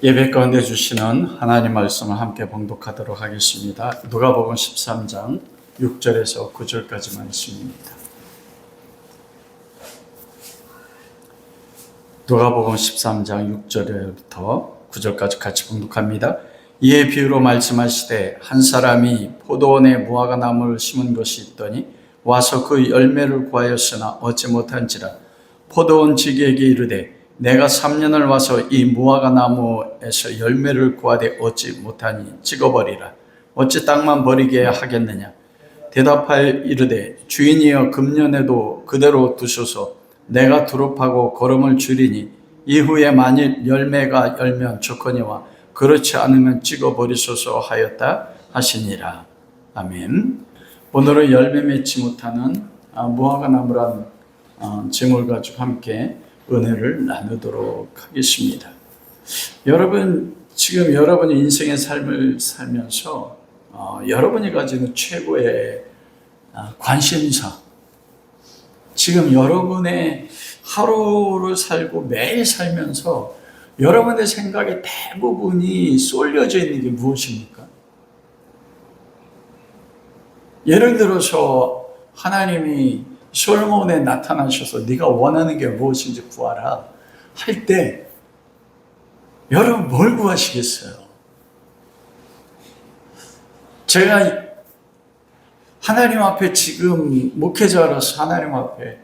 예배 가운데 주시는 하나님 말씀을 함께 봉독하도록 하겠습니다. 누가복음 13장 6절에서 9절까지 말씀입니다. 누가복음 13장 6절부터 9절까지 같이 봉독합니다. 이에 비유로 말씀하시되 한 사람이 포도원에 무화과 나무를 심은 것이 있더니 와서 그 열매를 구하였으나 얻지 못한지라. 포도원 지기에게 이르되 내가 3년을 와서 이 무화과 나무에서 열매를 구하되 얻지 못하니 찍어버리라. 어찌 땅만 버리게 하겠느냐. 대답하여 이르되 주인이여 금년에도 그대로 두소서. 내가 두릅하고 거름을 줄이니 이후에 만일 열매가 열면 좋거니와 그렇지 않으면 찍어버리소서 하였다 하시니라. 아멘. 오늘은 열매 맺지 못하는 무화과 나무란 제목을 가지고 함께 은혜를 나누도록 하겠습니다. 여러분, 지금 여러분의 인생의 삶을 살면서 여러분이 가지는 최고의 관심사, 지금 여러분의 하루를 살고 매일 살면서 여러분의 생각의 대부분이 쏠려져 있는 게 무엇입니까? 예를 들어서 하나님이 솔로몬에 나타나셔서 네가 원하는 게 무엇인지 구하라 할 때 여러분 뭘 구하시겠어요? 제가 하나님 앞에 지금 목회자로서 하나님 앞에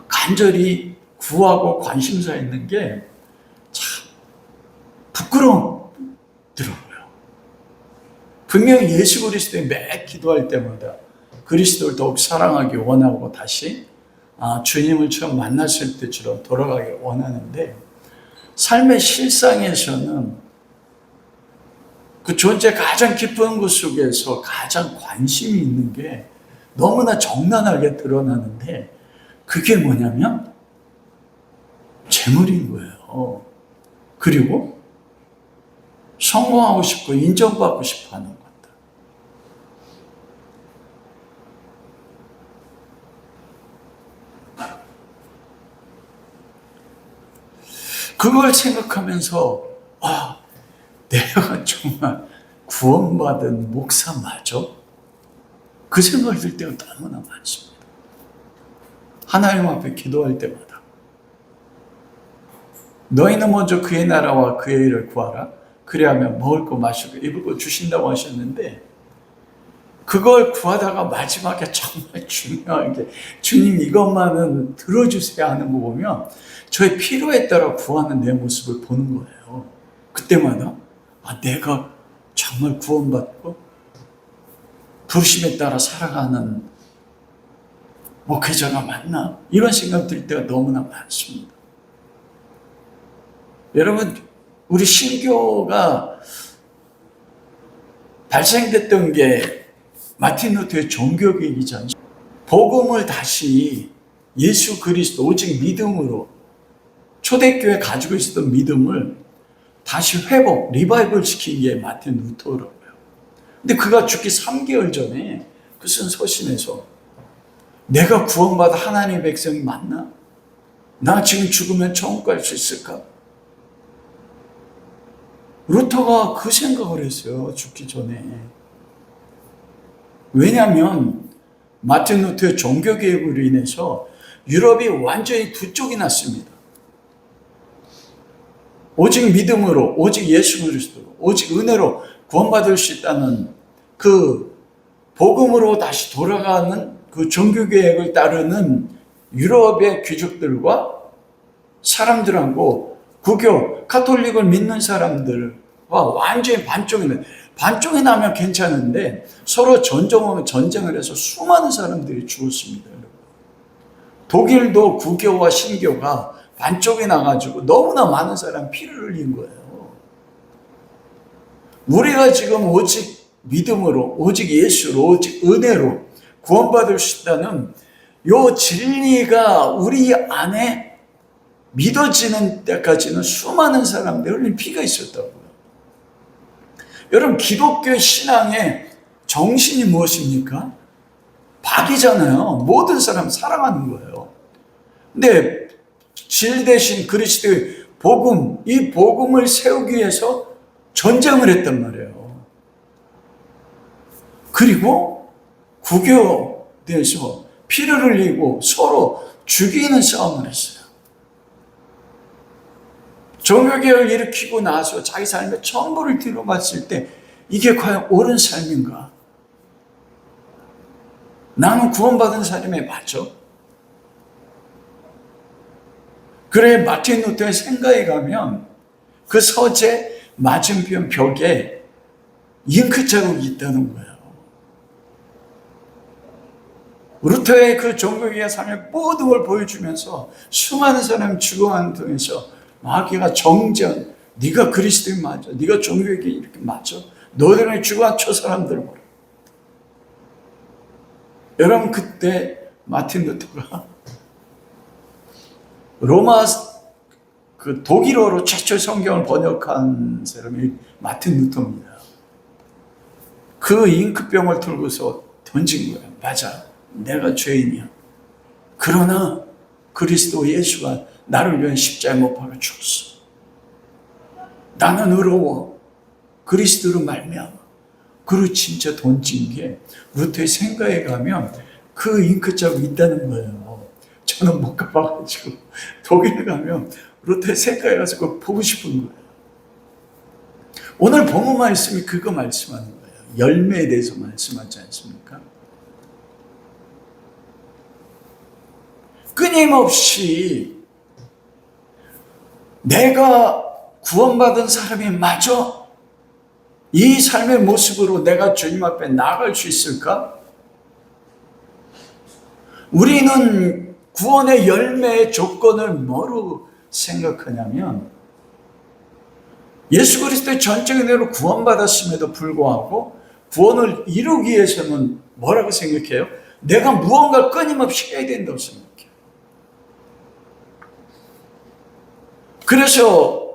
간절히 구하고 관심사 있는 게 참 부끄러워더라고요. 분명히 예수 그리스도에 매 기도할 때마다 그리스도를 더욱 사랑하기 원하고 다시 주님을 처음 만났을 때처럼 돌아가기 원하는데 삶의 실상에서는 그 존재 가장 깊은 곳 속에서 가장 관심이 있는 게 너무나 적나라하게 드러나는데 그게 뭐냐면 재물인 거예요. 그리고 성공하고 싶고 인정받고 싶어 하는 것. 그걸 생각하면서 내가 정말 구원받은 목사 맞아? 그 생각이 들 때가 너무나 많습니다. 하나님 앞에 기도할 때마다 너희는 먼저 그의 나라와 그의 일을 구하라. 그래야면 먹을 거 마시고 입을 거 주신다고 하셨는데 그걸 구하다가 마지막에 정말 중요한 게 주님 이것만은 들어주세요 하는 거 보면 저의 필요에 따라 구하는 내 모습을 보는 거예요. 그때마다 내가 정말 구원받고 부르심에 따라 살아가는 목회자가 맞나? 이런 생각 들 때가 너무나 많습니다. 여러분, 우리 신교가 발생됐던 게 마틴 루터의 종교개혁이지 않습니까? 복음을 다시 예수 그리스도 오직 믿음으로 초대교회 가지고 있었던 믿음을 다시 회복, 리바이벌 시킨 게 마틴 루터라고요. 근데 그가 죽기 3개월 전에 그 쓴 서신에서 내가 구원받아 하나님의 백성이 맞나? 나 지금 죽으면 천국 갈 수 있을까? 루터가 그 생각을 했어요. 죽기 전에. 왜냐하면 마틴 루터의 종교개혁으로 인해서 유럽이 완전히 두 쪽이 났습니다. 오직 믿음으로, 오직 예수 그리스도로, 오직 은혜로 구원받을 수 있다는 그 복음으로 다시 돌아가는 그 종교개혁을 따르는 유럽의 귀족들과 사람들하고 구교, 카톨릭을 믿는 사람들과 완전히 반쪽이 나면 괜찮은데 서로 전쟁을 해서 수많은 사람들이 죽었습니다. 독일도 구교와 신교가 반쪽이 나가지고 너무나 많은 사람 피를 흘린 거예요. 우리가 지금 오직 믿음으로, 오직 예수로, 오직 은혜로 구원받을 수 있다는 이 진리가 우리 안에 믿어지는 때까지는 수많은 사람들이 흘린 피가 있었다고요. 여러분, 기독교 신앙의 정신이 무엇입니까? 박이잖아요. 모든 사람 사랑하는 거예요. 근데 질 대신 그리스도의 이 복음을 세우기 위해서 전쟁을 했단 말이에요. 그리고 구교대에서 피를 흘리고 서로 죽이는 싸움을 했어요. 종교개혁을 일으키고 나서 자기 삶의 전부를 뒤로봤을 때 이게 과연 옳은 삶인가? 나는 구원받은 사람이 맞아? 그래, 마틴 루터의 생가에 가면 그 서재 맞은편 벽에 잉크 자국이 있다는 거예요. 루터의 그 종교개혁 삶의 모든 걸 보여주면서 수많은 사람이 죽어가는 통해서 마귀가 정전, 네가 그리스도인 맞아, 네가 종교개혁 이렇게 맞아, 너희들은 죽어간 저 사람들 보라. 여러분, 그때 마틴 루터가 로마 그 독일어로 최초 성경을 번역한 사람이 마틴 루터입니다. 그 잉크병을 들고서 던진 거예요. 맞아, 내가 죄인이야. 그러나 그리스도 예수가 나를 위해 십자가에 못 박아 죽었어. 나는 의로워. 그리스도로 말미암아. 그리고 진짜 던진 게 루터의 생가에 가면 그 잉크 자국이 있다는 거예요. 저는 못 가봐가지고 독일에 가면 루터의 생가에 가서 그거 보고 싶은 거예요. 오늘 본문 말씀이 그거 말씀하는 거예요. 열매에 대해서 말씀하지 않습니까? 끊임없이 내가 구원받은 사람이 맞아? 이 삶의 모습으로 내가 주님 앞에 나아갈 수 있을까? 우리는 구원의 열매의 조건을 뭐로 생각하냐면 예수 그리스도의 전적인 은혜로 구원받았음에도 불구하고 구원을 이루기 위해서는 뭐라고 생각해요? 내가 무언가 끊임없이 해야 된다고 생각해요. 그래서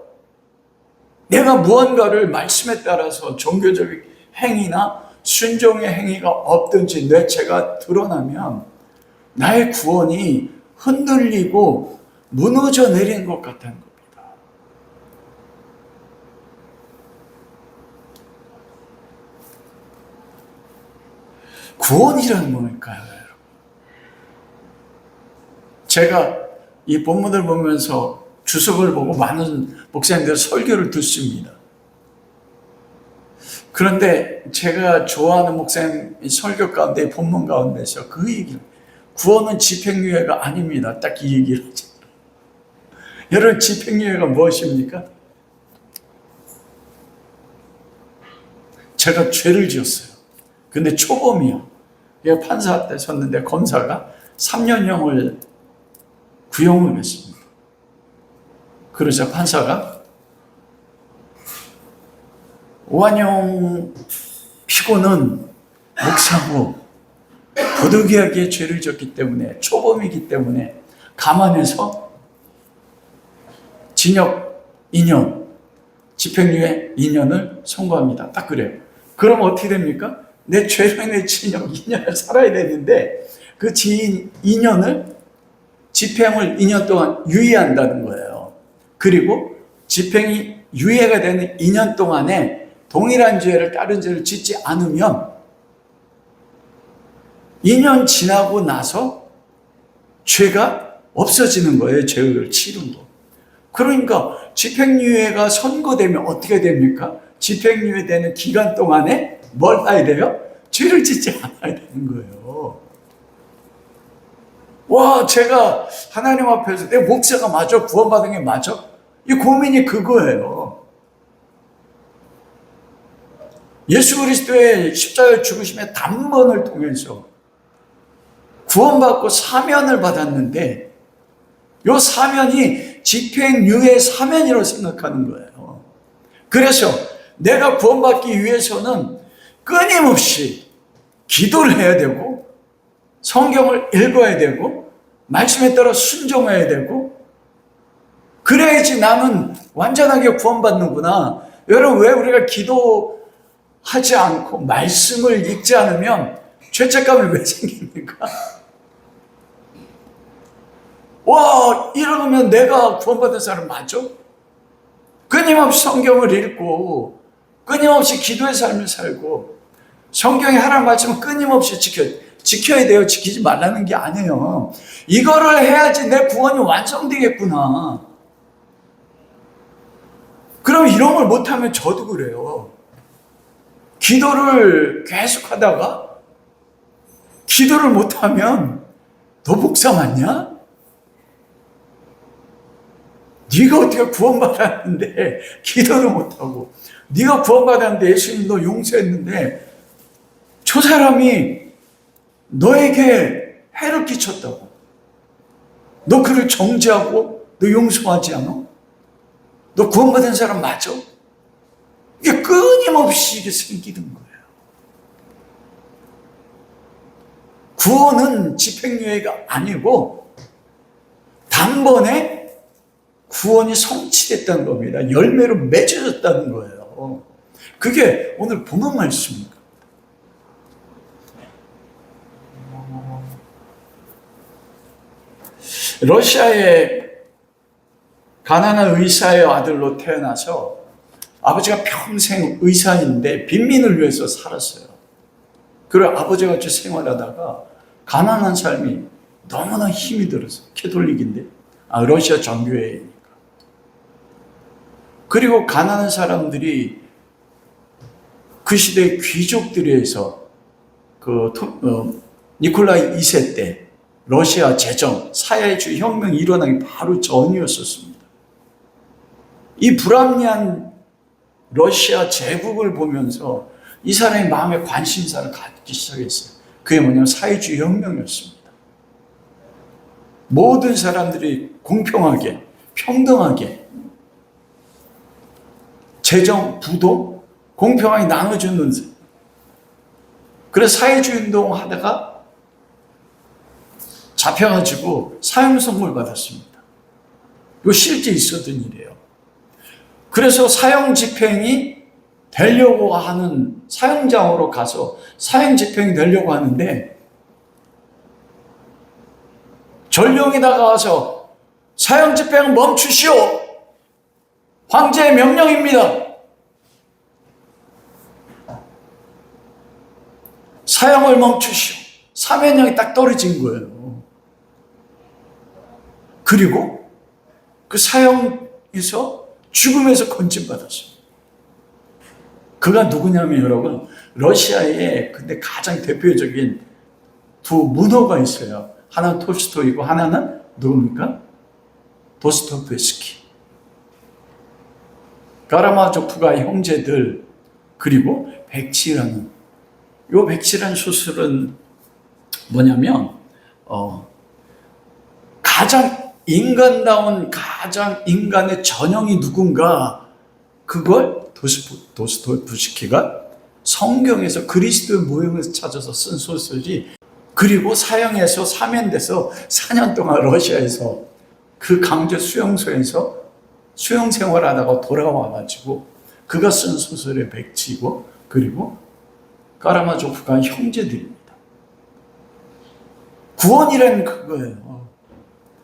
내가 무언가를 말씀에 따라서 종교적인 행위나 순종의 행위가 없든지 뇌체가 드러나면 나의 구원이 흔들리고 무너져 내리는 것 같다는 겁니다. 구원이란 뭘까요, 여러분? 제가 이 본문을 보면서 주석을 보고 많은 목사님들 설교를 듣습니다. 그런데 제가 좋아하는 목사님 설교 가운데 본문 가운데서 그 얘기를, 구원은 집행유예가 아닙니다. 딱 이 얘기를 하죠. 여러분, 집행유예가 무엇입니까? 제가 죄를 지었어요. 근데 초범이요. 판사 앞에 섰는데 검사가 3년형을 구형을 했습니다. 그러자 판사가 오한영 피고는 목사고 부득이하게 죄를 졌기 때문에 초범이기 때문에 감안해서 징역 2년, 집행유예 2년을 선고합니다. 딱 그래요. 그럼 어떻게 됩니까? 내 죄로 인해 징역 2년을 살아야 되는데 그 2년을 집행을 2년 동안 유예한다는 거예요. 그리고 집행이 유예가 되는 2년 동안에 동일한 죄를 다른 죄를 짓지 않으면 2년 지나고 나서 죄가 없어지는 거예요. 죄를 치른 거. 그러니까 집행유예가 선고되면 어떻게 됩니까? 집행유예되는 기간 동안에 뭘 해야 돼요? 죄를 짓지 않아야 되는 거예요. 와, 제가 하나님 앞에서 내 목사가 맞아? 구원받은 게 맞아? 이 고민이 그거예요. 예수 그리스도의 십자가의 죽으심의 단번을 통해서 구원받고 사면을 받았는데 이 사면이 집행유예 사면이라고 생각하는 거예요. 그래서 내가 구원받기 위해서는 끊임없이 기도를 해야 되고 성경을 읽어야 되고 말씀에 따라 순종해야 되고 그래야지 나는 완전하게 구원받는구나. 여러분, 왜 우리가 기도하지 않고 말씀을 읽지 않으면 죄책감이 왜 생깁니까? 와, 이러면 내가 구원받은 사람 맞아? 끊임없이 성경을 읽고 끊임없이 기도의 삶을 살고 성경에 하라는 말씀은 끊임없이 지켜야 돼요. 지키지 말라는 게 아니에요. 이거를 해야지 내 구원이 완성되겠구나. 그럼 이런 걸 못하면 저도 그래요. 기도를 계속 하다가 기도를 못하면 너 목사 맞냐? 네가 어떻게 구원받았는데 기도를 못하고, 네가 구원받았는데 예수님 너 용서했는데 저 사람이 너에게 해를 끼쳤다고, 너 그를 정죄하고 너 용서하지 않아? 너 구원받은 사람 맞아? 이게 끊임없이 이게 생기는 거예요. 구원은 집행유예가 아니고 단번에 구원이 성취됐다는 겁니다. 열매로 맺어졌다는 거예요. 그게 오늘 본문 말씀입니다. 러시아의 가난한 의사의 아들로 태어나서 아버지가 평생 의사인데 빈민을 위해서 살았어요. 그리고 아버지와 같이 생활하다가 가난한 삶이 너무나 힘이 들어서, 캐톨릭인데, 러시아 정교회니까. 그리고 가난한 사람들이 그 시대의 귀족들에서 니콜라이 2세 때 러시아 제정, 사회주의 혁명이 일어나기 바로 전이었었습니다. 이 불합리한 러시아 제국을 보면서 이 사람이 마음에 관심사를 갖기 시작했어요. 그게 뭐냐면 사회주의 혁명이었습니다. 모든 사람들이 공평하게, 평등하게 재정, 부도 공평하게 나눠주는, 그래서 사회주의 운동 하다가 잡혀가지고 사형 선고를 받았습니다. 이거 실제 있었던 일이에요. 그래서 사형 집행이 되려고 하는, 사형장으로 가서 사형 집행이 되려고 하는데 전령이 다가와서 사형 집행을 멈추시오. 황제의 명령입니다. 사형을 멈추시오. 사면령이 딱 떨어진 거예요. 그리고 그 사형에서, 죽음에서 건진받았어요. 그가 누구냐면 여러분, 러시아에 근데 가장 대표적인 두 문호가 있어요. 하나는 톨스토이고 하나는 누굽니까? 도스토옙스키. 가라마조프가 형제들, 그리고 백치라는, 요 백치라는 소설은 뭐냐면 가장 인간다운, 가장 인간의 전형이 누군가, 그걸 도스토옙스키가 성경에서 그리스도의 모형을 찾아서 쓴 소설이, 그리고 사형에서 사면돼서 4년 동안 러시아에서 그 강제 수용소에서 수용 생활하다가 돌아와가지고 그가 쓴 소설의 백치고, 그리고 까라마조프가 형제들입니다. 구원이라는 그거예요.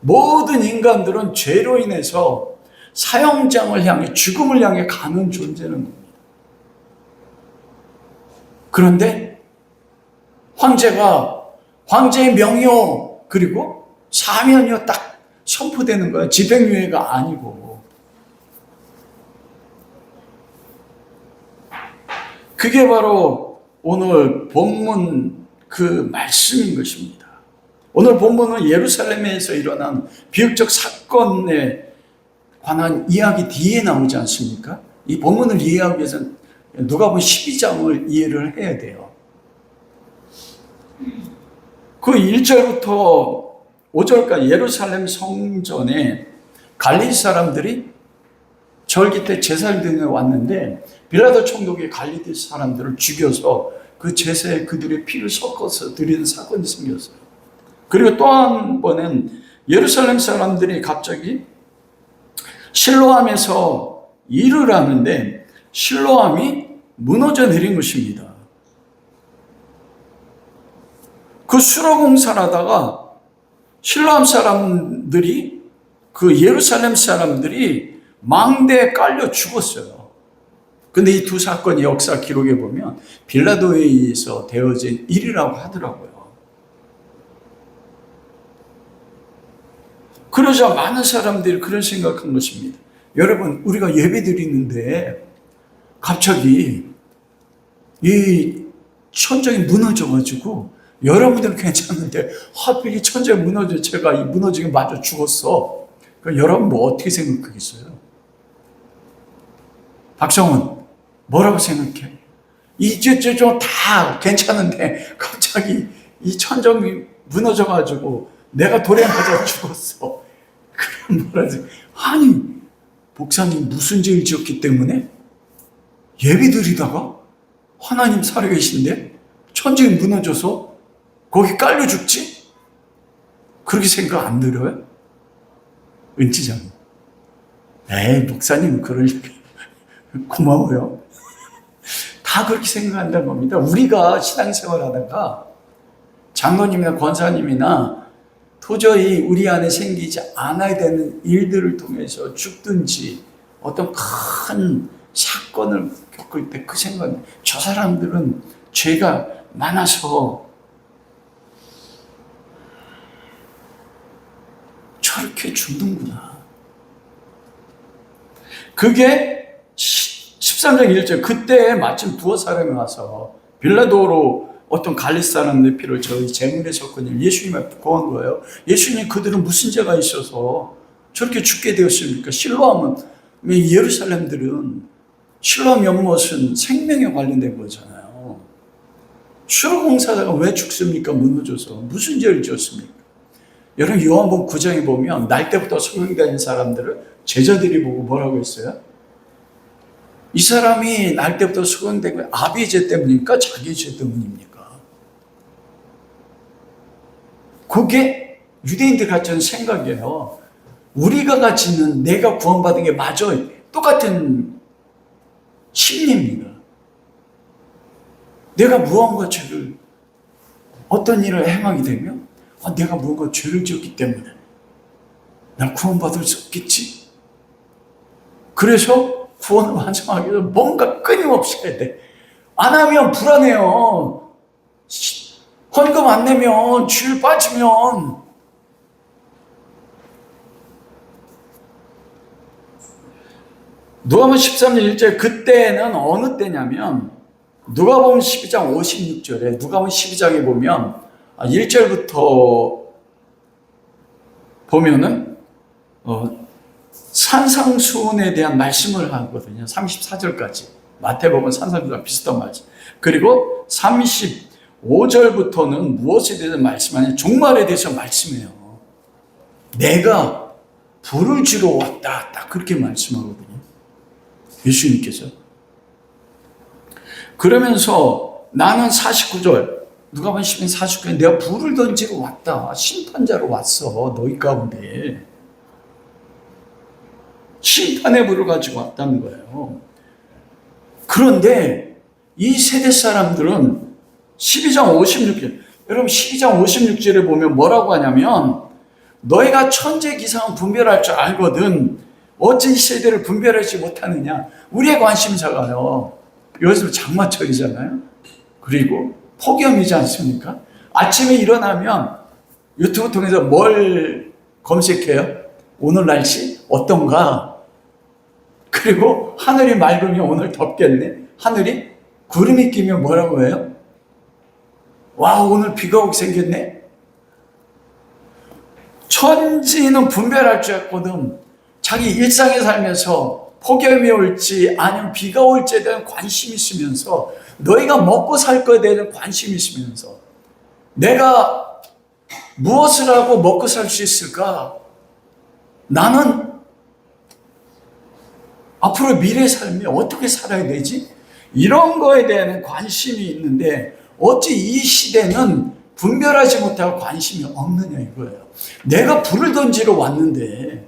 모든 인간들은 죄로 인해서 사형장을 향해, 죽음을 향해 가는 존재는 겁니다. 그런데 황제의 명요, 그리고 사면이요 딱 선포되는 거예요. 집행유예가 아니고. 그게 바로 오늘 본문 그 말씀인 것입니다. 오늘 본문은 예루살렘에서 일어난 비극적 사건에 관한 이야기 뒤에 나오지 않습니까? 이 본문을 이해하기 위해서는 누가복음 12장을 이해를 해야 돼요. 그 1절부터 5절까지 예루살렘 성전에 갈릴리 사람들이 절기 때 제사를 드리러 왔는데 빌라도 총독이 갈릴리 사람들을 죽여서 그 제사에 그들의 피를 섞어서 드리는 사건이 생겼어요. 그리고 또 한 번은 예루살렘 사람들이 갑자기 실로암에서 일을 하는데 실로암이 무너져 내린 것입니다. 그 수로 공사를 하다가 실로암 사람들이, 그 예루살렘 사람들이 망대에 깔려 죽었어요. 근데 이 두 사건의 역사 기록에 보면 빌라도에 의해서 되어진 일이라고 하더라고요. 그러자 많은 사람들이 그런 생각한 것입니다. 여러분, 우리가 예배 드리는데 갑자기 이 천장이 무너져가지고 여러분들은 괜찮은데 하필 이 천장이 무너져 제가 이 무너지게 맞아 죽었어. 그럼 여러분 뭐 어떻게 생각하겠어요? 박성훈 뭐라고 생각해? 이제 다 괜찮은데 갑자기 이 천장이 무너져가지고 내가 돌에 맞아 죽었어. 그럼 뭐라지? 아니 목사님 무슨 죄를 지었기 때문에 예배 드리다가 하나님 살아계신데 천장이 무너져서 거기 깔려 죽지? 그렇게 생각 안 들어요? 은지장. 에이 목사님 그러니까 고마워요. 다 그렇게 생각한다는 겁니다. 우리가 신앙생활 하다가 장로님이나 권사님이나 도저히 우리 안에 생기지 않아야 되는 일들을 통해서 죽든지 어떤 큰 사건을 겪을 때 그 생각, 저 사람들은 죄가 많아서 저렇게 죽는구나. 그게 13장 1절 그때 마침 두어 사람이 와서 빌라도로 어떤 갈릴 사람의 피를 저희 재물에 섞은 예수님을 구한 거예요. 예수님 그들은 무슨 죄가 있어서 저렇게 죽게 되었습니까? 실로암은 예루살렘들은 실로암 연못은 생명에 관련된 거잖아요. 수로공사다가 왜 죽습니까? 무너져서 무슨 죄를 지었습니까? 여러분 요한복음 9장에 보면 날 때부터 소경되는 사람들을 제자들이 보고 뭐라고 했어요? 이 사람이 날 때부터 소경된 거 아비의 죄 때문입니까? 자기의 죄 때문입니까? 그게 유대인들 가진 생각이에요. 우리가 가지는 내가 구원받은 게 맞아. 똑같은 심리입니다. 내가 무언가 죄를 어떤 일을 행하게 되면 내가 무언가 죄를 지었기 때문에 난 구원받을 수 없겠지. 그래서 구원을 완성하기 위해서 뭔가 끊임없이 해야 돼. 안 하면 불안해요. 헌금 안 내면 주일 빠지면 누가복음 13장 1절 그때는 어느 때냐면 누가복음 12장 56절에 누가복음 12장에 보면 1절부터 보면은 산상수훈에 대한 말씀을 하거든요. 34절까지 마태복음 산상수훈과 비슷한 말씀. 그리고 35절부터는 무엇에 대해서 말씀하냐 종말에 대해서 말씀해요. 내가 불을 지러 왔다 딱 그렇게 말씀하거든요. 예수님께서. 그러면서 나는 49절 누가복음 10장 49절 내가 불을 던지러 왔다. 심판자로 왔어. 너희 가운데. 심판의 불을 가지고 왔다는 거예요. 그런데 이 세대 사람들은 12장 56절 여러분 12장 56절에 보면 뭐라고 하냐면 너희가 천재기상은 분별할 줄 알거든 어찌 이 세대를 분별하지 못하느냐. 우리의 관심사가요 요즘 장마철이잖아요. 그리고 폭염이지 않습니까? 아침에 일어나면 유튜브 통해서 뭘 검색해요? 오늘 날씨 어떤가? 그리고 하늘이 맑으면 오늘 덥겠네. 하늘이 구름이 끼면 뭐라고 해요? 와 오늘 비가 오게 생겼네. 천지는 분별할 줄 알거든. 자기 일상에 살면서 폭염이 올지 아니면 비가 올지에 대한 관심이 있으면서 너희가 먹고 살 것에 대한 관심이 있으면서 내가 무엇을 하고 먹고 살 수 있을까? 나는 앞으로 미래의 삶이 어떻게 살아야 되지? 이런 거에 대한 관심이 있는데 어찌 이 시대는 분별하지 못하고 관심이 없느냐 이거예요. 내가 불을 던지러 왔는데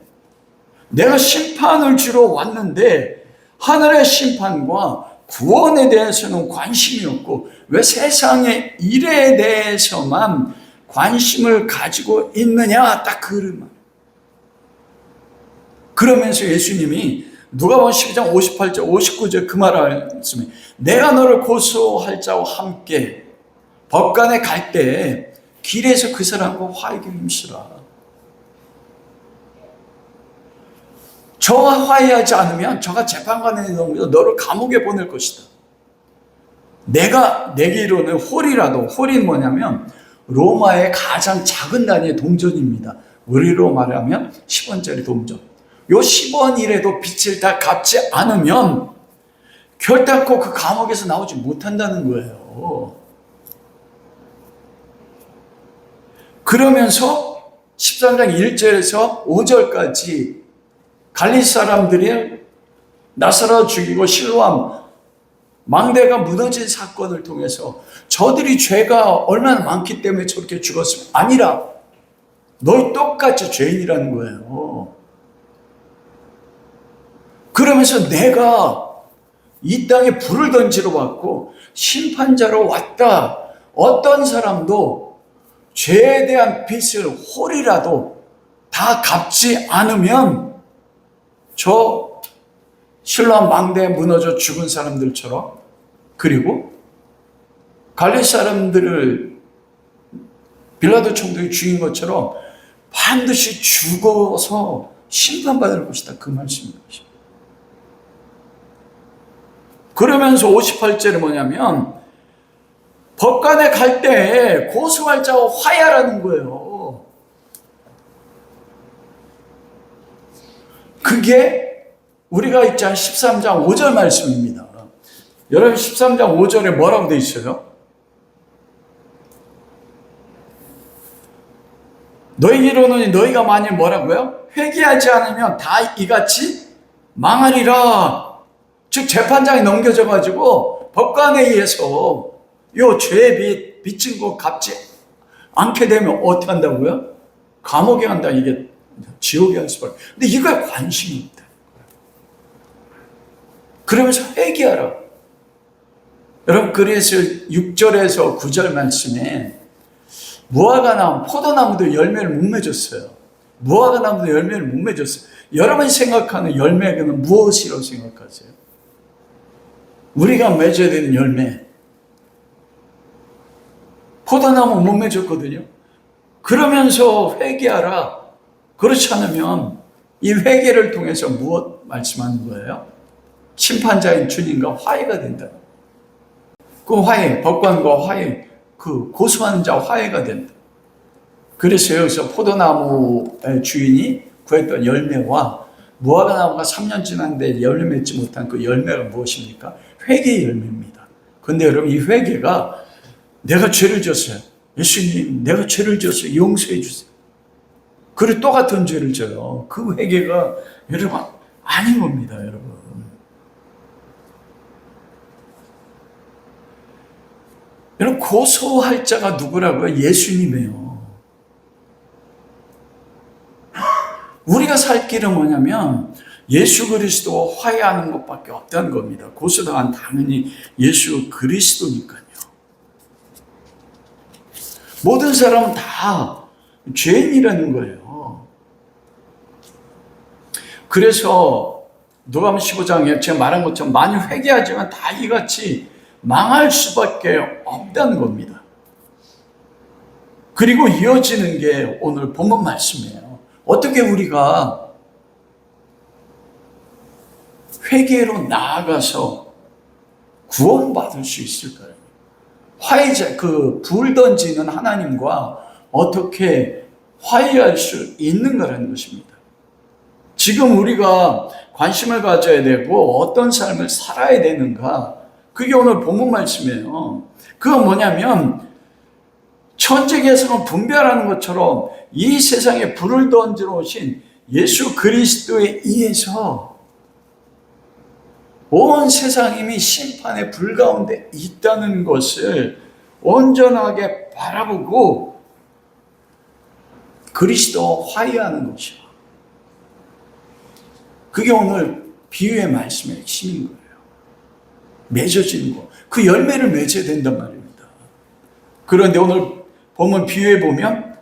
내가 심판을 주러 왔는데 하늘의 심판과 구원에 대해서는 관심이 없고 왜 세상의 일에 대해서만 관심을 가지고 있느냐 딱 그 말. 그러면서 예수님이 누가복음 12장 58절 59절 그 말씀에 내가 너를 고소할 자와 함께 법관에 갈 때 길에서 그 사람과 화해하기 힘쓰라. 저와 화해하지 않으면 저가 재판관에 넣으면서 너를 감옥에 보낼 것이다. 내가 내기로는 홀이라도, 홀이 뭐냐면 로마의 가장 작은 단위의 동전입니다. 우리로 말하면 10원짜리 동전. 요 10원이라도 빚을 다 갚지 않으면 결단코 그 감옥에서 나오지 못한다는 거예요. 그러면서 13장 1절에서 5절까지 갈릴 사람들이 나사로 죽이고 실로암 망대가 무너진 사건을 통해서 저들이 죄가 얼마나 많기 때문에 저렇게 죽었으면 아니라 너희 똑같이 죄인이라는 거예요. 그러면서 내가 이 땅에 불을 던지러 왔고 심판자로 왔다. 어떤 사람도 죄에 대한 빚을 홀이라도 다 갚지 않으면 저 실로암 망대에 무너져 죽은 사람들처럼, 그리고 갈릴 사람들을 빌라도 총독이 죽인 것처럼 반드시 죽어서 심판받을 것이다. 그 말씀인 것입니다. 그러면서 58절은 뭐냐면 법관에 갈 때 고소할 자와 화해하라는 거예요. 그게 우리가 있잖아요. 13장 5절 말씀입니다. 여러분 13장 5절에 뭐라고 되어 있어요? 너희 이르노니 너희가 만일 뭐라고요? 회개하지 않으면 다 이같이 망하리라. 즉 재판장에 넘겨져 가지고 법관에 의해서 요 죄의 빚진 거 갚지 않게 되면 어떻게 한다고요? 감옥에 간다. 이게 지옥에 갈 수밖에. 근데 이거에 관심이 없다. 그러면서 회개하라. 여러분 그래서 6절에서 9절 말씀에 무화과 나무, 포도나무도 열매를 못 맺었어요. 무화과 나무도 열매를 못 맺었어요. 여러분이 생각하는 열매는 무엇이라고 생각하세요? 우리가 맺어야 되는 열매. 포도나무 못 맺었거든요. 그러면서 회개하라. 그렇지 않으면 이 회개를 통해서 무엇 말씀하는 거예요? 심판자인 주님과 화해가 된다. 그 화해, 법관과 화해, 그 고소하는 자 화해가 된다. 그래서 여기서 포도나무의 주인이 구했던 열매와 무화과 나무가 3년 지났는데 열매 맺지 못한 그 열매가 무엇입니까? 회개의 열매입니다. 그런데 여러분 이 회개가 내가 죄를 졌어요. 예수님 내가 죄를 졌어요. 용서해 주세요. 그리고 또 같은 죄를 져요. 그 회개가 여러분 아닌 겁니다. 여러분. 여러분 고소할 자가 누구라고요? 예수님이에요. 우리가 살 길은 뭐냐면 예수 그리스도와 화해하는 것밖에 없다는 겁니다. 고소당한 당연히 예수 그리스도니까요. 모든 사람은 다 죄인이라는 거예요. 그래서 누가복음 15장에 제가 말한 것처럼 많이 회개하지만 다 이같이 망할 수밖에 없다는 겁니다. 그리고 이어지는 게 오늘 본문 말씀이에요. 어떻게 우리가 회개로 나아가서 구원받을 수 있을까요? 화해자, 그 불 던지는 하나님과 어떻게 화해할 수 있는가라는 것입니다. 지금 우리가 관심을 가져야 되고 어떤 삶을 살아야 되는가, 그게 오늘 본문 말씀이에요. 그건 뭐냐면 천지개성은 분별하는 것처럼 이 세상에 불을 던지러 오신 예수 그리스도에 의해서 온 세상이 심판의 불 가운데 있다는 것을 온전하게 바라보고 그리스도와 화해하는 것이요. 그게 오늘 비유의 말씀의 핵심인 거예요. 맺어지는 거. 그 열매를 맺어야 된단 말입니다. 그런데 오늘 보면 비유에 보면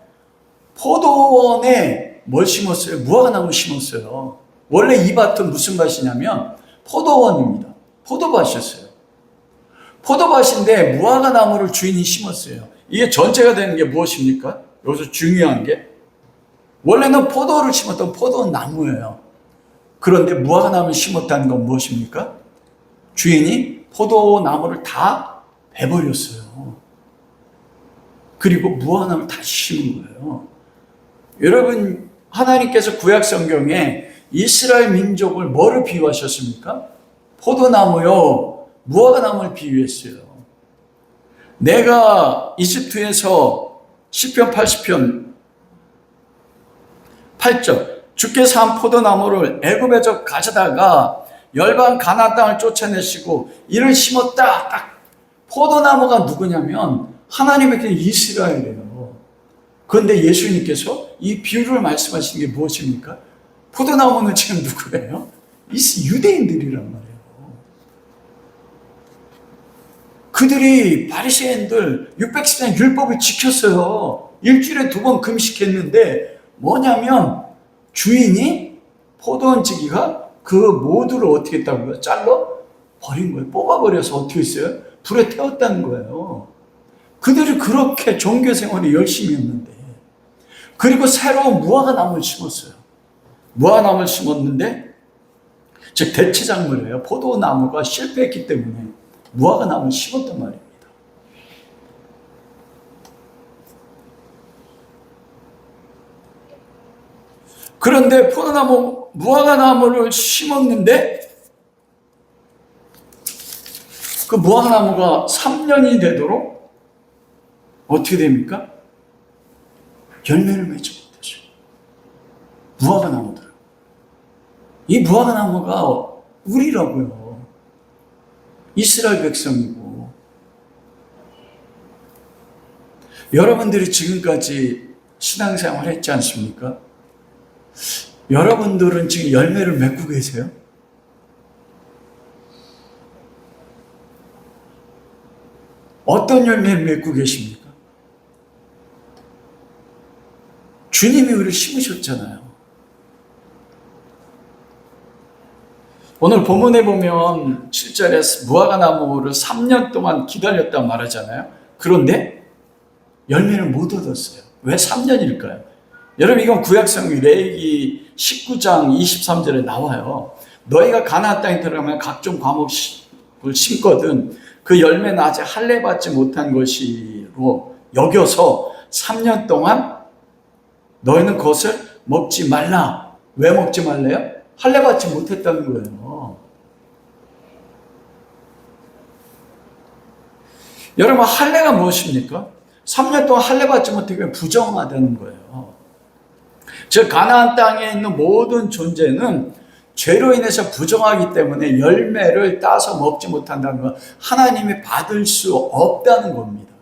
포도원에 뭘 심었어요? 무화과 나무 심었어요. 원래 이 밭은 무슨 밭이냐면 포도원입니다. 포도밭이었어요. 포도밭인데 무화과 나무를 주인이 심었어요. 이게 전체가 되는 게 무엇입니까? 여기서 중요한 게 원래는 포도를 심었던 포도원 나무예요. 그런데 무화과 나무를 심었다는 건 무엇입니까? 주인이 포도나무를 다 베버렸어요. 그리고 무화과 나무를 다시 심은 거예요. 여러분, 하나님께서 구약 성경에 이스라엘 민족을 뭐를 비유하셨습니까? 포도나무요, 무화과 나무를 비유했어요. 내가 이집트에서 시편 80편 8절 주께서 한 포도나무를 애굽에서 가져다가 열방 가나안 땅을 쫓아내시고 이를 심었다. 딱 포도나무가 누구냐면 하나님의 이스라엘이에요. 그런데 예수님께서 이 비유를 말씀하신 게 무엇입니까? 포도나무는 지금 누구예요? 유대인들이란 말이에요. 그들이 바리새인들 610년 율법을 지켰어요. 일주일에 2번 금식했는데 뭐냐면 주인이 포도원지기가 그 모두를 어떻게 했다고요? 잘라 버린 거예요. 뽑아버려서 어떻게 했어요? 불에 태웠다는 거예요. 그들이 그렇게 종교 생활을 열심히 했는데, 그리고 새로운 무화과 나무를 심었어요. 무화과 나무를 심었는데, 즉 대체작물이에요. 포도나무가 실패했기 때문에 무화과 나무를 심었단 말입니다. 그런데 포도나무, 무화과 나무를 심었는데 그 무화과 나무가 3년이 되도록 어떻게 됩니까? 열매를 맺지 못하죠. 무화과 나무들. 이 무화과 나무가 우리라고요. 이스라엘 백성이고. 여러분들이 지금까지 신앙생활 했지 않습니까? 여러분들은 지금 열매를 맺고 계세요? 어떤 열매를 맺고 계십니까? 주님이 우리를 심으셨잖아요. 오늘 본문에 보면 7절에 무화과 나무를 3년 동안 기다렸단 말하잖아요. 그런데 열매를 못 얻었어요. 왜 3년일까요? 여러분, 이건 구약성경 레위기 19장 23절에 나와요. 너희가 가나안 땅에 들어가면 각종 과목을 심거든 그 열매는 아직 할례 받지 못한 것이로 여겨서 3년 동안 너희는 그것을 먹지 말라. 왜 먹지 말래요? 할례 받지 못했다는 거예요. 여러분, 할례가 무엇입니까? 3년 동안 할례 받지 못하면 부정하다는 거예요. 즉 가나안 땅에 있는 모든 존재는 죄로 인해서 부정하기 때문에 열매를 따서 먹지 못한다는 건 하나님이 받을 수 없다는 겁니다.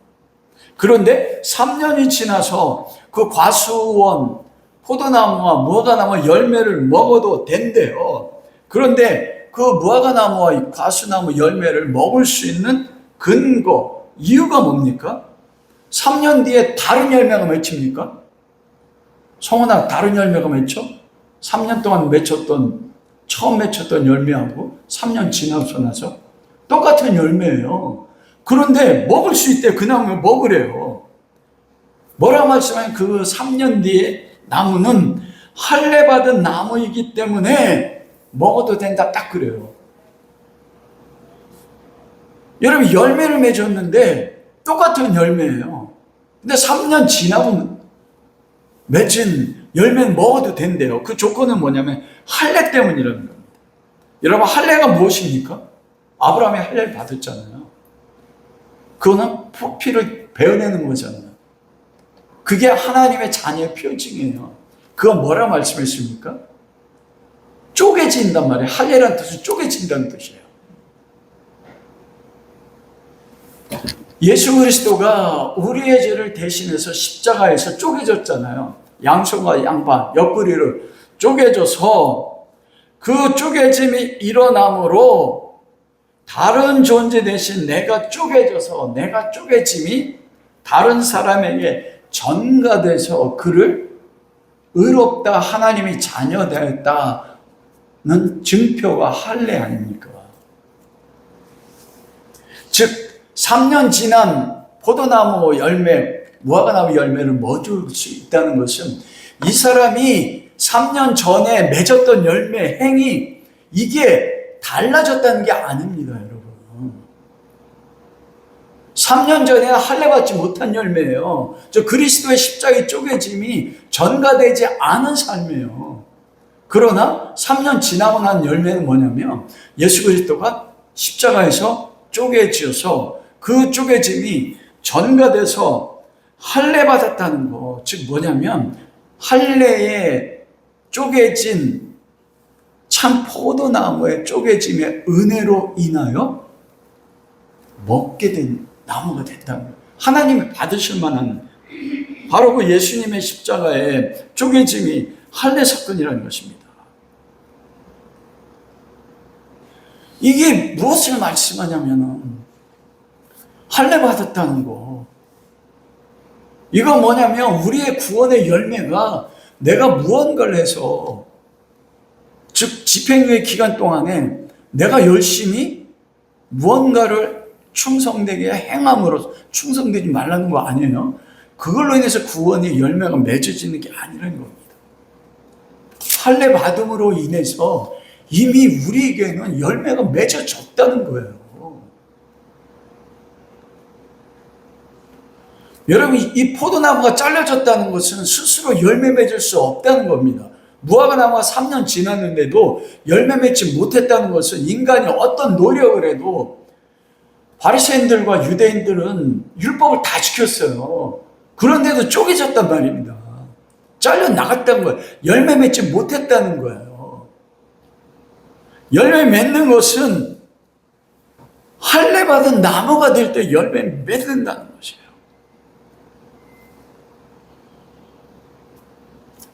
그런데 3년이 지나서 그 과수원, 포도나무와 무화과나무 열매를 먹어도 된대요. 그런데 그 무화과나무와 과수나무 열매를 먹을 수 있는 근거, 이유가 뭡니까? 3년 뒤에 다른 열매가 맺힙니까? 성원아, 다른 열매가 맺혀? 3년 동안 처음 맺혔던 열매하고 3년 지나서 나서 똑같은 열매예요. 그런데 먹을 수 있대. 그 나무를 먹으래요. 뭐라 말씀하면 그 3년 뒤에 나무는 할례 받은 나무이기 때문에 먹어도 된다. 딱 그래요. 여러분, 열매를 맺었는데 똑같은 열매예요. 근데 3년 지나면 맺은 열매는 먹어도 된대요. 그 조건은 뭐냐면 할례 때문이라는 겁니다. 여러분, 할례가 무엇입니까? 아브라함이 할례를 받았잖아요. 그거는 피를 베어내는 거잖아요. 그게 하나님의 자녀의 표징이에요. 그건 뭐라 말씀했습니까? 쪼개진단 말이에요. 할례란 뜻은 쪼개진다는 뜻이에요. 예수 그리스도가 우리의 죄를 대신해서 십자가에서 쪼개졌잖아요. 양손과 양발, 옆구리를 쪼개져서 그 쪼개짐이 일어남으로 다른 존재 대신 내가 쪼개짐이 다른 사람에게 전가돼서 그를 의롭다, 하나님이 자녀되었다, 증표가 할례 아닙니까? 즉 3년 지난 포도나무 열매, 무화과나무 열매를 먹을 수 있다는 것은 이 사람이 3년 전에 맺었던 열매 행이 이게 달라졌다는 게 아닙니다, 여러분. 3년 전에 할례 받지 못한 열매예요. 저 그리스도의 십자가의 쪼개짐이 전가되지 않은 삶이에요. 그러나 3년 지나고 난 열매는 뭐냐면 예수 그리스도가 십자가에서 쪼개져서 그 쪼개짐이 전가돼서 할례 받았다는 거. 즉 뭐냐면 할례에 쪼개진 참 포도나무의 쪼개짐의 은혜로 인하여 먹게 된 나무가 됐다는 거예요. 하나님이 받으실 만한 바로 그 예수님의 십자가의 쪼개짐이 할례 사건이라는 것입니다. 이게 무엇을 말씀하냐면은 할례 받았다는 거. 이거 뭐냐면 우리의 구원의 열매가 내가 무언가를 해서 즉 집행유예 기간 동안에 내가 열심히 무언가를 충성되게 행함으로 충성되지 말라는 거 아니에요? 그걸로 인해서 구원의 열매가 맺어지는 게 아니라는 겁니다. 할례 받음으로 인해서 이미 우리에게는 열매가 맺어졌다는 거예요. 여러분, 이 포도나무가 잘려졌다는 것은 스스로 열매 맺을 수 없다는 겁니다. 무화과나무가 3년 지났는데도 열매 맺지 못했다는 것은 인간이 어떤 노력을 해도 바리새인들과 유대인들은 율법을 다 지켰어요. 그런데도 쪼개졌단 말입니다. 잘려 나갔다는 거예요. 열매 맺지 못했다는 거예요. 열매 맺는 것은 할례 받은 나무가 될 때 열매 맺는다는 것이에요.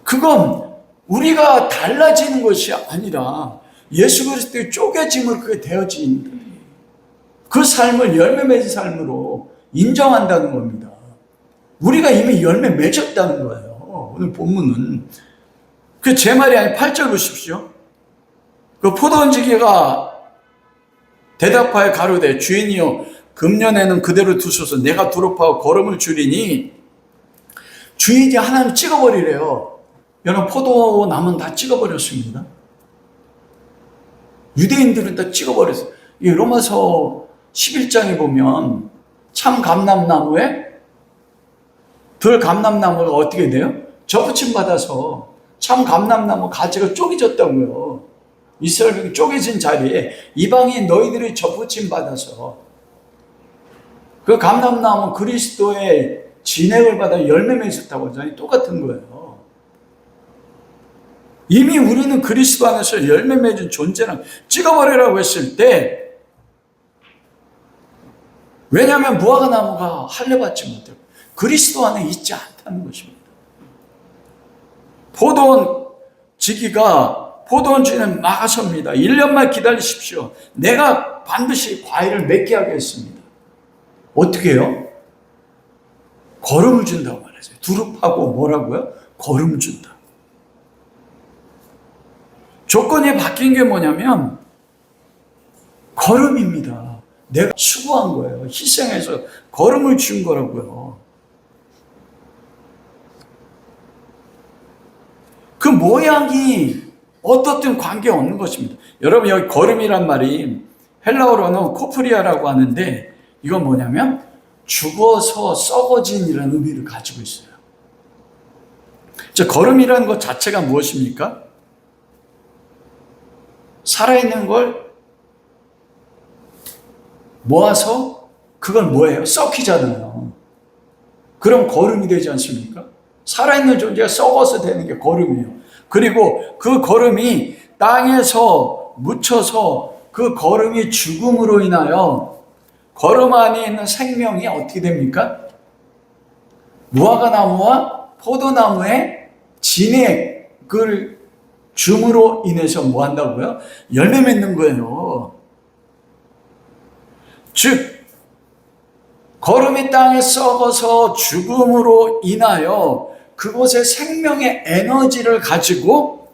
그건 우리가 달라지는 것이 아니라 예수 그리스도의 쪼개짐으로 그게 되어진 그 삶을 열매 맺은 삶으로 인정한다는 겁니다. 우리가 이미 열매 맺었다는 거예요. 오늘 본문은 그 제 말이 아니라 8절 보십시오. 그 포도원지기가 대답하여 가로되 주인이여 금년에는 그대로 두소서 내가 두릅하고 거름을 줄이니 주인이 하나님 찍어버리래요. 여러분 포도나무는 다 찍어버렸습니다. 유대인들은 다 찍어버렸어요. 이 로마서 11장에 보면 참 감람나무에 덜 감람나무가 어떻게 돼요? 접붙임 받아서 참 감람나무 가지가 쪼개졌다고요. 이스라엘이 쪼개진 자리에 이방인 너희들이 접붙임 받아서 그 감람나무 그리스도의 진액을 받아 열매 맺었다고 하잖아요. 똑같은 거예요. 이미 우리는 그리스도 안에서 열매 맺은 존재랑 찍어버리라고 했을 때 왜냐하면 무화과나무가 할례 받지 못하고 그리스도 안에 있지 않다는 것입니다. 포도원 지기가 포도원 주인을 막아섭니다. 1년만 기다리십시오. 내가 반드시 과일을 맺게 하겠습니다. 어떻게 해요? 거름을 준다고 말했어요. 두릅하고 뭐라고요? 거름 준다. 조건이 바뀐 게 뭐냐면 거름입니다. 내가 수고한 거예요. 희생해서 거름을 준 거라고요. 그 모양이 어떻든 관계없는 것입니다. 여러분 여기 거름이란 말이 헬라어로는 코프리아라고 하는데 이건 뭐냐면 죽어서 썩어진이라는 의미를 가지고 있어요. 저 거름이라는 것 자체가 무엇입니까? 살아있는 걸 모아서 그걸 뭐예요? 썩히잖아요. 그럼 거름이 되지 않습니까? 살아있는 존재가 썩어서 되는 게 거름이에요. 그리고 그 거름이 땅에서 묻혀서 그 거름이 죽음으로 인하여 거름 안에 있는 생명이 어떻게 됩니까? 무화과나무와 포도나무의 진액을 줌으로 인해서 뭐 한다고요? 열매 맺는 거예요. 즉 거름이 땅에 썩어서 죽음으로 인하여 그곳에 생명의 에너지를 가지고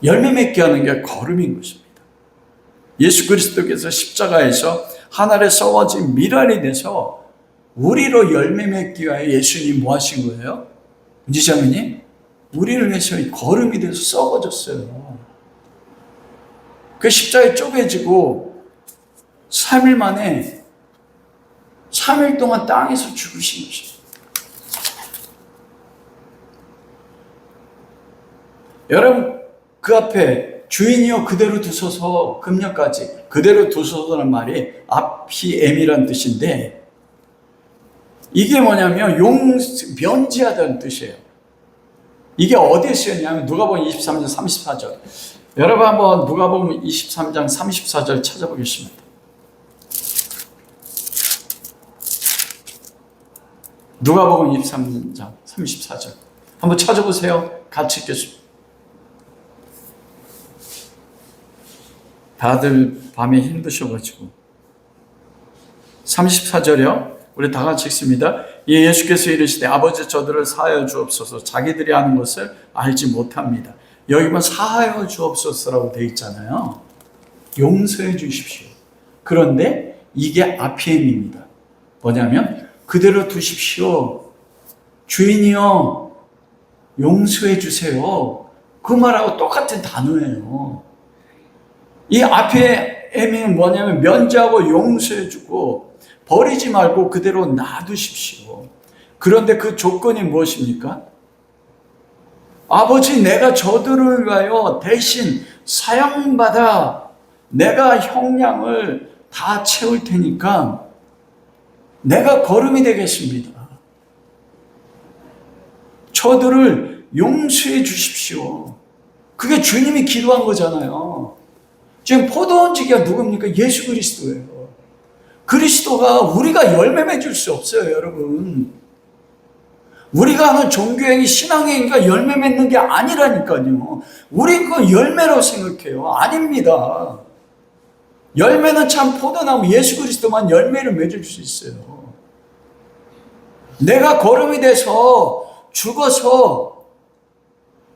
열매 맺게 하는 게 걸음인 것입니다. 예수 그리스도께서 십자가에서 하늘에 썩어진 밀알이 돼서 우리로 열매 맺기 위하여 예수님이 뭐 하신 거예요? 은지자매님, 우리를 위해서 걸음이 돼서 썩어졌어요. 그 십자가에 쪼개지고 3일 만에 3일 동안 땅에서 죽으신 것입니다. 여러분, 그 앞에 주인이여 그대로 두소서, 금년까지 그대로 두소서라는 말이 아피엠이라는 뜻인데, 이게 뭐냐면 면제하다는 뜻이에요. 이게 어디에 쓰였냐면 누가복음 23장 34절. 여러분 한번 누가복음 23장 34절 찾아보겠습니다. 누가복음 23장 34절 한번 찾아보세요. 같이 읽겠습니다. 다들 밤에 힘드셔가지고 34절이요. 우리 다 같이 읽습니다. 예수께서 이르시되 아버지 저들을 사하여 주옵소서, 자기들이 하는 것을 알지 못합니다. 여기 보면 사하여 주옵소서라고 되어 있잖아요. 용서해 주십시오. 그런데 이게 아피엠입니다. 뭐냐면 그대로 두십시오. 주인이여 용서해 주세요. 그 말하고 똑같은 단어예요. 이 아피엠이 뭐냐면 면제하고 용서해 주고 버리지 말고 그대로 놔두십시오. 그런데 그 조건이 무엇입니까? 아버지, 내가 저들을 위하여 대신 사형받아 내가 형량을 다 채울 테니까 내가 거름이 되겠습니다. 저들을 용서해 주십시오. 그게 주님이 기도한 거잖아요. 지금 포도원지기가 누굽니까? 예수 그리스도예요. 그리스도가 우리가 열매 맺을 수 없어요, 여러분. 우리가 하는 종교행위, 신앙행위가 열매 맺는 게 아니라니까요. 우리 그거 열매라고 생각해요. 아닙니다. 열매는 참 포도나무 예수 그리스도만 열매를 맺을 수 있어요. 내가 거름이 돼서 죽어서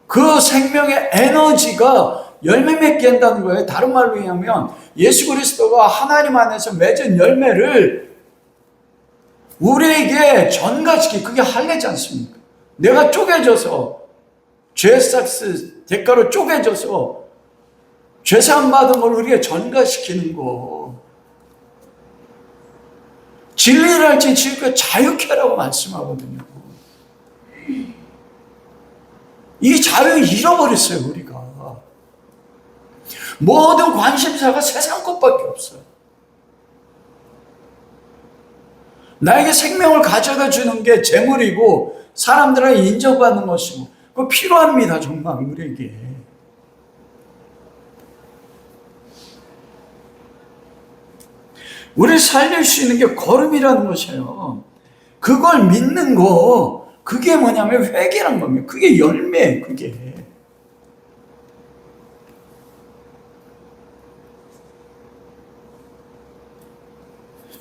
그 생명의 에너지가 열매 맺게 한다는 거예요. 다른 말로 얘기하면 예수 그리스도가 하나님 안에서 맺은 열매를 우리에게 전가시키, 그게 할례지 않습니까? 내가 쪼개져서 죄삭스 대가로 쪼개져서 죄사함 받은 걸 우리에게 전가시키는 거. 진리를 할지 지금까지 자유케라고 말씀하거든요. 이 자유를 잃어버렸어요, 우리가. 모든 관심사가 세상 것밖에 없어요. 나에게 생명을 가져다 주는 게 재물이고 사람들에게 인정받는 것이고 그거 필요합니다, 정말 우리에게. 우리를 살릴 수 있는 게 걸음이라는 것이에요. 그걸 믿는 거, 그게 뭐냐면 회개란 겁니다. 그게 열매예요, 그게.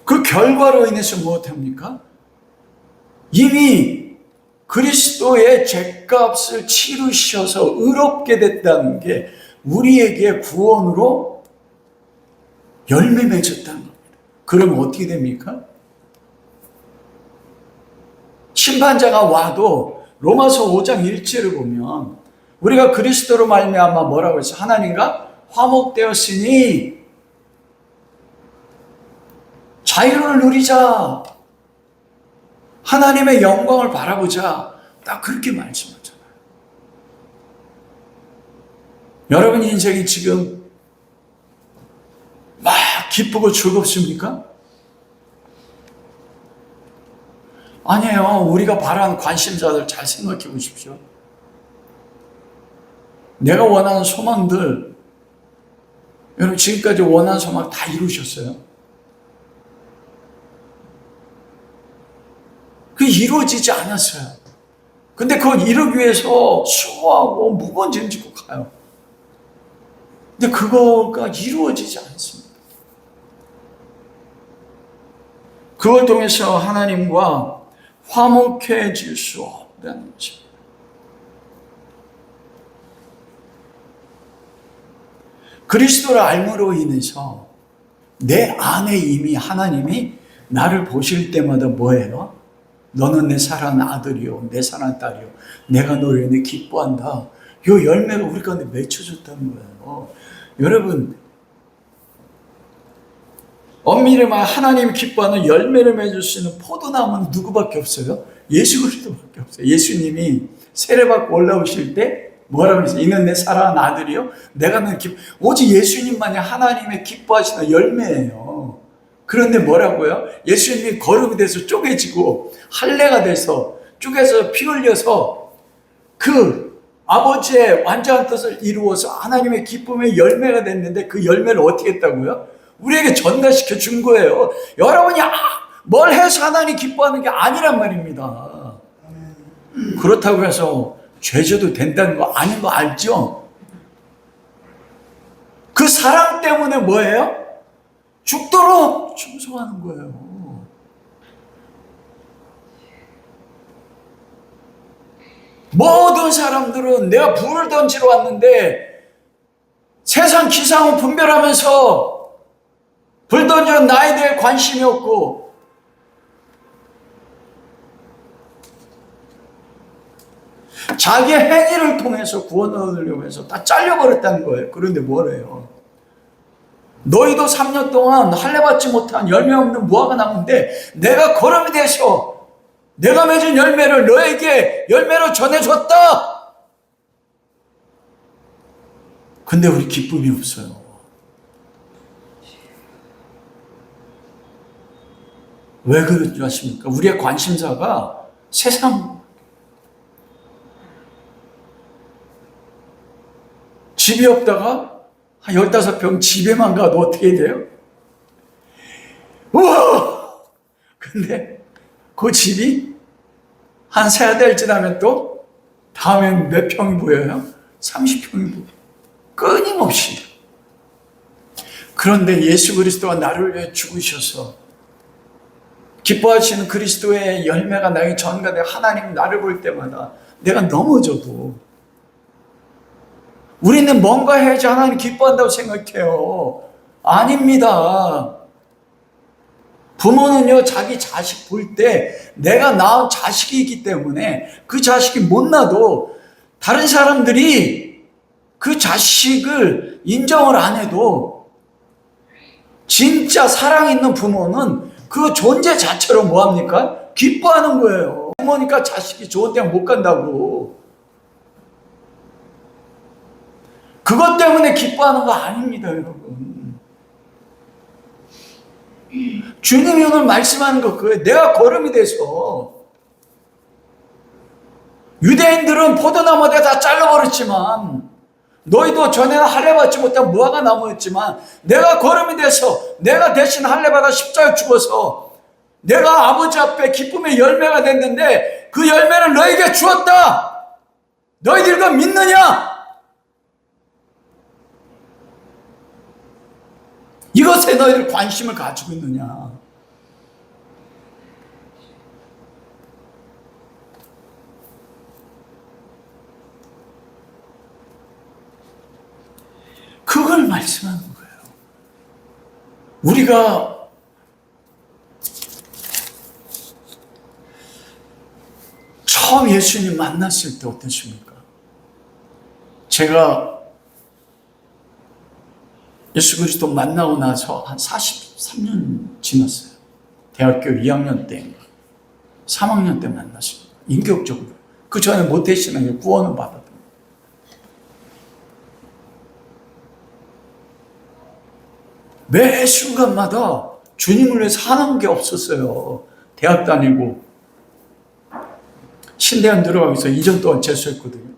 그 결과로 인해서 무엇합니까? 이미 그리스도의 죄값을 치르셔서 의롭게 됐다는 게 우리에게 구원으로 열매 맺었다는 겁니다. 그러면 어떻게 됩니까? 심판자가 와도 로마서 5장 1절을 보면 우리가 그리스도로 말미암아 뭐라고 했어요? 하나님과 화목되었으니 자유를 누리자. 하나님의 영광을 바라보자. 딱 그렇게 말씀하잖아요. 여러분 인생이 지금 막 기쁘고 즐겁습니까? 아니에요. 우리가 바라는 관심사들 잘 생각해 보십시오. 내가 원하는 소망들, 여러분 지금까지 원하는 소망 다 이루셨어요? 그게 이루어지지 않았어요. 근데 그걸 이루기 위해서 수고하고 무거운 짐 지고 가요. 근데 그거가 이루어지지 않습니다. 그걸 통해서 하나님과 화목해질 수 없다는 것입니다. 그리스도를 알므로 인해서 내 안에 이미 하나님이 나를 보실 때마다 뭐예요? 너는 내 사랑하는 아들이요, 내 사랑하는 딸이요, 내가 너를 인해 기뻐한다. 요 열매를 우리 가운데 맺혀줬다는 거예요. 여러분, 엄밀히 말하면 하나님이 기뻐하는 열매를 맺을 수 있는 포도나무는 누구밖에 없어요? 예수 그리스도밖에 없어요. 예수님이 세례받고 올라오실 때 뭐라고 했어요? 이는 내 사랑하는 아들이요, 내가 는 오직 예수님만이 하나님의 기뻐하시는 열매예요. 그런데 뭐라고요? 예수님이 거름이 돼서 쪼개지고 할례가 돼서 쪼개서 피 흘려서 그 아버지의 완전한 뜻을 이루어서 하나님의 기쁨의 열매가 됐는데 그 열매를 어떻게 했다고요? 우리에게 전달시켜 준 거예요. 여러분이 뭘 해서 하나님 기뻐하는 게 아니란 말입니다. 그렇다고 해서 죄져도 된다는 거 아닌 거 알죠? 그 사랑 때문에 뭐예요? 죽도록 충성하는 거예요. 모든 사람들은 내가 불을 던지러 왔는데 세상 기상을 분별하면서 불 던지는 나에 대해 관심이 없고 자기 행위를 통해서 구원을 얻으려고 해서 다 잘려버렸다는 거예요. 그런데 뭐래요? 너희도 3년 동안 할례받지 못한 열매 없는 무화과 나무인데 내가 거름이 돼서 내가 맺은 열매를 너에게 열매로 전해줬다. 근데 우리 기쁨이 없어요. 왜 그러지 않습니까? 우리의 관심사가 세상, 집이 없다가 한 15평 집에만 가도 어떻게 돼요? 우와! 근데 그 집이 한 3달 지나면 또 다음엔 몇 평이 보여요? 30평이 보여요. 끊임없이. 그런데 예수 그리스도가 나를 위해 죽으셔서 기뻐하시는 그리스도의 열매가 나에게 전가돼 하나님 나를 볼 때마다 내가 넘어져도 우리는 뭔가 해야지 하나님 기뻐한다고 생각해요. 아닙니다. 부모는요, 자기 자식 볼 때 내가 낳은 자식이 있기 때문에 그 자식이 못나도 다른 사람들이 그 자식을 인정을 안 해도 진짜 사랑 있는 부모는 그 존재 자체로 뭐합니까? 기뻐하는 거예요. 부모니까 자식이 좋은 데 못 간다고. 그것 때문에 기뻐하는 거 아닙니다, 여러분. 주님이 오늘 말씀하는 거 그거예요. 내가 거름이 돼서 유대인들은 포도나무에 다 잘라버렸지만 너희도 전에는 할례받지 못한 무화과 나무였지만 내가 거름이 돼서 내가 대신 할례받아 십자가에 죽어서 내가 아버지 앞에 기쁨의 열매가 됐는데 그 열매를 너에게 주었다. 너희들 그거 믿느냐? 이것에 너희들 관심을 가지고 있느냐? 그걸 말씀하는 거예요. 우리가 처음 예수님 만났을 때 어땠습니까? 제가 예수 그리스도 만나고 나서 한 43년 지났어요. 대학교 2학년 때, 3학년 때 만났습니다. 인격적으로. 그 전에 모태신앙에 구원을 받았던 거예요. 매 순간마다 주님을 위해서 하는 게 없었어요. 대학 다니고 신대한 들어가면서 2년 동안 재수했거든요.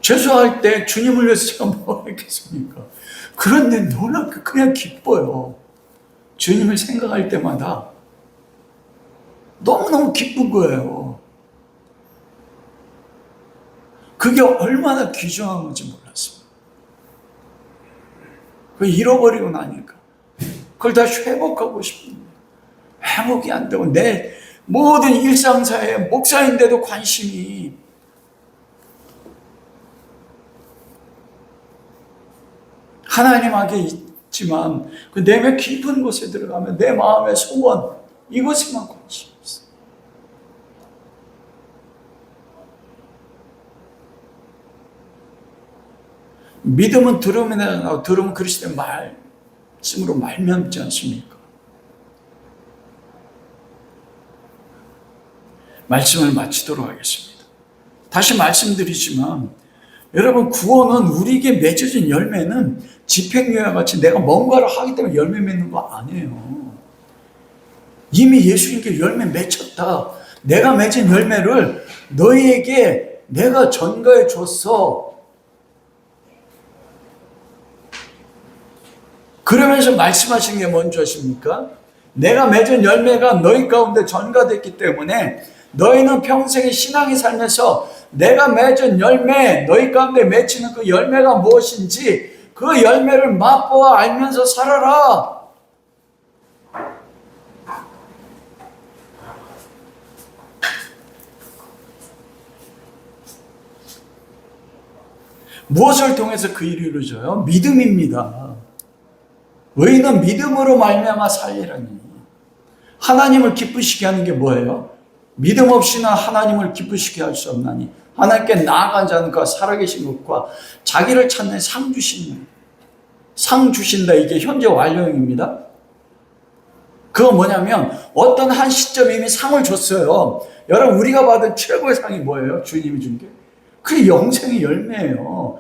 재수할 때 주님을 위해서 제가 뭐 했겠습니까? 그런데 놀랍게 그냥 기뻐요. 주님을 생각할 때마다 너무너무 기쁜 거예요. 그게 얼마나 귀중한 건지 몰랐습니다. 그걸 잃어버리고 나니까 그걸 다시 회복하고 싶은데 회복이 안 되고 내 모든 일상사에 목사인데도 관심이 하나님에게 있지만 그 내면 깊은 곳에 들어가면 내 마음의 소원 이것에만 관심이 없어. 믿음은 들으면 그리스도의 말씀으로 말미암지 않습니까? 말씀을 마치도록 하겠습니다. 다시 말씀드리지만 여러분, 구원은 우리에게 맺어진 열매는 집행유예와 같이 내가 뭔가를 하기 때문에 열매 맺는 거 아니에요. 이미 예수님께 열매 맺혔다. 내가 맺은 열매를 너희에게 내가 전가해 줬어. 그러면서 말씀하신 게 뭔지 아십니까? 내가 맺은 열매가 너희 가운데 전가됐기 때문에 너희는 평생의 신앙의 삶에서 내가 맺은 열매, 너희 가운데 맺히는 그 열매가 무엇인지 그 열매를 맛보아 알면서 살아라. 무엇을 통해서 그 일이 이루어져요? 믿음입니다. 의인은 믿음으로 말미암아 살리라니. 하나님을 기쁘시게 하는 게 뭐예요? 믿음 없이는 하나님을 기쁘시게 할 수 없나니 하나님께 나아간 자는 그 살아계신 것과 자기를 찾는 상 주시는 상 주신다. 이게 현재 완료형입니다. 그건 뭐냐면 어떤 한 시점에 이미 상을 줬어요. 여러분, 우리가 받은 최고의 상이 뭐예요? 주님이 준 게? 그게 영생의 열매예요.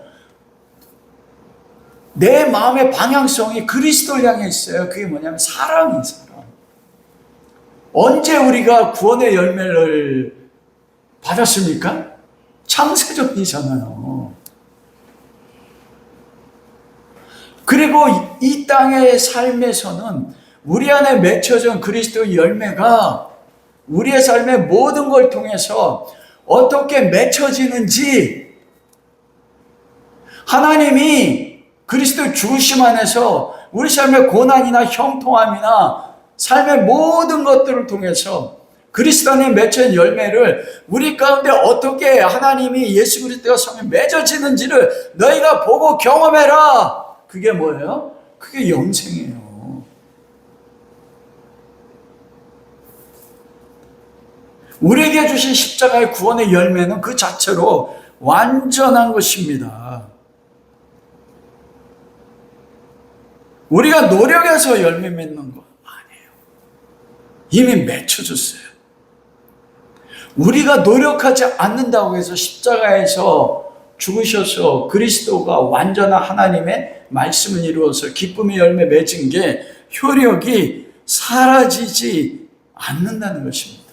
내 마음의 방향성이 그리스도를 향해 있어요. 그게 뭐냐면 사랑이 사랑. 언제 우리가 구원의 열매를 받았습니까? 창세전이잖아요. 그리고 이 땅의 삶에서는 우리 안에 맺혀진 그리스도의 열매가 우리의 삶의 모든 걸 통해서 어떻게 맺혀지는지 하나님이 그리스도의 죽으심 안에서 우리 삶의 고난이나 형통함이나 삶의 모든 것들을 통해서 그리스도 안에 맺힌 열매를 우리 가운데 어떻게 하나님이 예수 그리스도가 성에 맺어지는지를 너희가 보고 경험해라. 그게 뭐예요? 그게 영생이에요. 우리에게 주신 십자가의 구원의 열매는 그 자체로 완전한 것입니다. 우리가 노력해서 열매 맺는 거 아니에요. 이미 맺혀졌어요. 우리가 노력하지 않는다고 해서 십자가에서 죽으셔서 그리스도가 완전한 하나님의 말씀을 이루어서 기쁨의 열매 맺은 게 효력이 사라지지 않는다는 것입니다.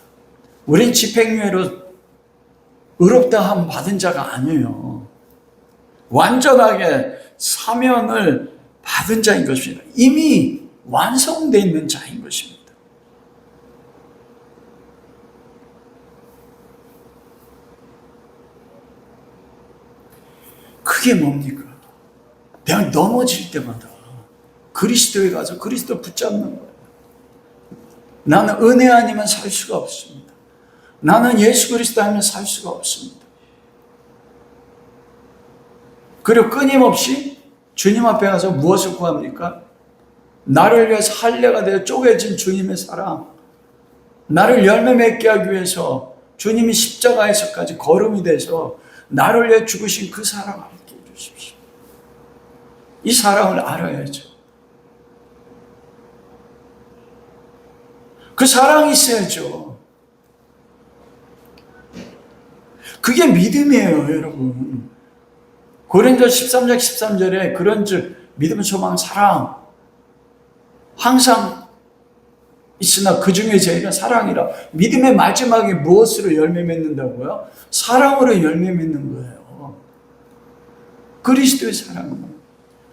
우린 집행유예로 의롭다함 받은 자가 아니에요. 완전하게 사면을 받은 자인 것입니다. 이미 완성되어 있는 자인 것입니다. 그게 뭡니까? 내가 넘어질 때마다 그리스도에 가서 그리스도 붙잡는 거예요. 나는 은혜 아니면 살 수가 없습니다. 나는 예수 그리스도 아니면 살 수가 없습니다. 그리고 끊임없이 주님 앞에 가서 무엇을 구합니까? 나를 위해서 할례가 되어 쪼개진 주님의 사랑, 나를 열매 맺게 하기 위해서 주님이 십자가에서까지 거름이 돼서 나를 위해 죽으신 그 사랑을 알게 해주십시오. 이 사랑을 알아야죠. 그 사랑이 있어야죠. 그게 믿음이에요, 여러분. 고린도 13장 13절에 그런즉 믿음, 소망, 사랑 항상 있으나 그 중에 제일은 사랑이라. 믿음의 마지막에 무엇으로 열매 맺는다고요? 사랑으로 열매 맺는 거예요. 그리스도의 사랑.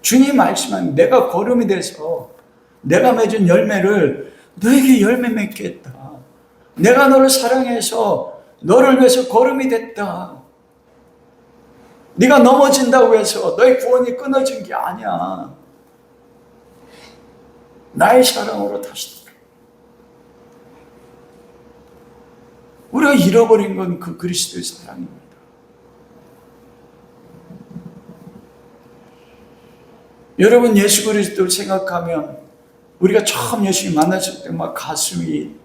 주님 말씀하는 내가 거름이 돼서 내가 맺은 열매를 너에게 열매 맺게 했다. 내가 너를 사랑해서 너를 위해서 거름이 됐다. 네가 넘어진다고 해서 너의 구원이 끊어진 게 아니야. 나의 사랑으로 다시 돌아. 우리가 잃어버린 건 그 그리스도의 사랑입니다. 여러분 예수 그리스도를 생각하면 우리가 처음 예수님 만났을 때 막 가슴이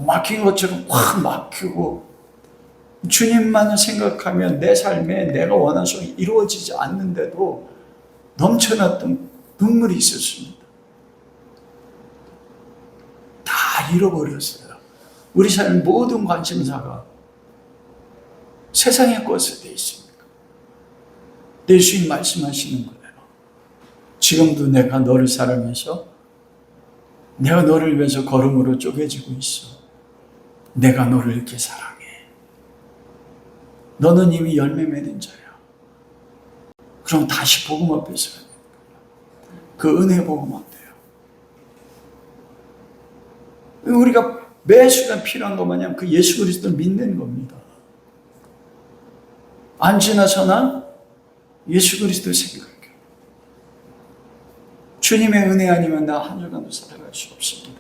막힌 것처럼 확 막히고 주님만을 생각하면 내 삶에 내가 원하는 것이 이루어지지 않는데도 넘쳐났던 눈물이 있었습니다. 다 잃어버렸어요. 우리 삶의 모든 관심사가 세상의 것에 돼 있습니다. 예수님 말씀하시는 거예요. 지금도 내가 너를 사랑해서 내가 너를 위해서 걸음으로 쪼개지고 있어. 내가 너를 이렇게 사랑해. 너는 이미 열매 맺은 자야. 그럼 다시 복음 앞에 서야 돼. 그 은혜 복음 앞에요. 우리가 매 순간 필요한 것 마냥 그 예수 그리스도를 믿는 겁니다. 안 지나서나 예수 그리스도를 생각해요. 주님의 은혜 아니면 나 한 주간도 살아갈 수 없습니다.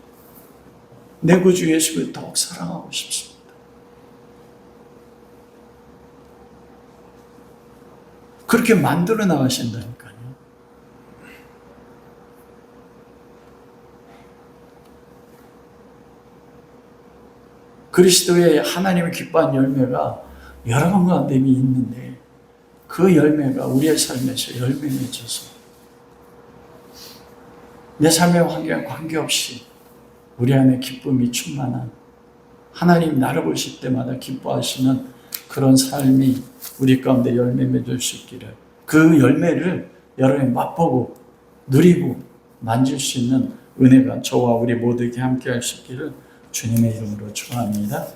내 구주 예수를 더욱 사랑하고 싶습니다. 그렇게 만들어 나가신다니까요. 그리스도의 하나님의 기뻐한 열매가 여러분 가운데 이미 있는데 그 열매가 우리의 삶에서 열매 맺어서 내 삶의 환경에 관계없이 우리 안에 기쁨이 충만한 하나님 나를 보실 때마다 기뻐하시는 그런 삶이 우리 가운데 열매 맺을 수 있기를, 그 열매를 여러분이 맛보고 누리고 만질 수 있는 은혜가 저와 우리 모두에게 함께 할 수 있기를 주님의 이름으로 축원합니다.